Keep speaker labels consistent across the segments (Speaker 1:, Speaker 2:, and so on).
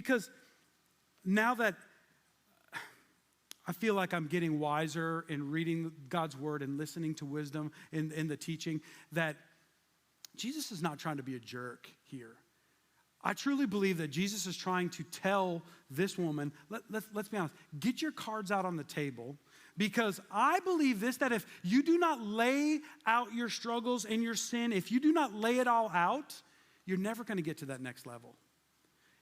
Speaker 1: Because now that I feel like I'm getting wiser in reading God's word and listening to wisdom in the teaching, that Jesus is not trying to be a jerk here. I truly believe that Jesus is trying to tell this woman, let's be honest, get your cards out on the table, because I believe this, that if you do not lay out your struggles and your sin, if you do not lay it all out, you're never going to get to that next level.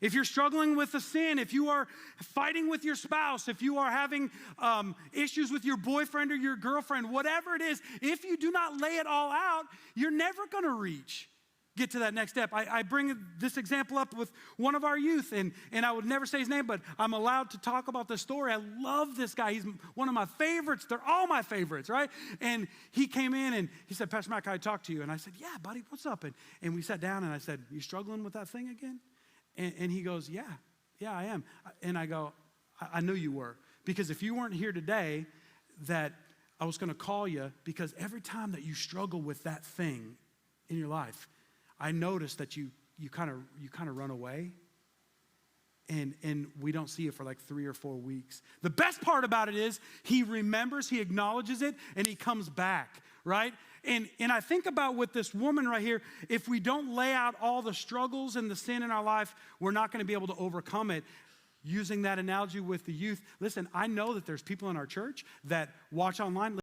Speaker 1: If you're struggling with a sin, if you are fighting with your spouse, if you are having issues with your boyfriend or your girlfriend, whatever it is, if you do not lay it all out, you're never going to get to that next step. I bring this example up with one of our youth, and I would never say his name, but I'm allowed to talk about this story. I love this guy. He's one of my favorites. They're all my favorites, right? And he came in and he said, Pastor Matt, can I talk to you? And I said, yeah, buddy, what's up? And we sat down and I said, you struggling with that thing again? And he goes, yeah, I am. And I go, I knew you were. Because if you weren't here today, that I was going to call you, because every time that you struggle with that thing in your life, I noticed that you kind of run away, and we don't see it for like 3 or 4 weeks. The best part about it is he remembers, he acknowledges it, and he comes back, right? And I think about with this woman right here, if we don't lay out all the struggles and the sin in our life, we're not going to be able to overcome it. Using that analogy with the youth, listen, I know that there's people in our church that watch online.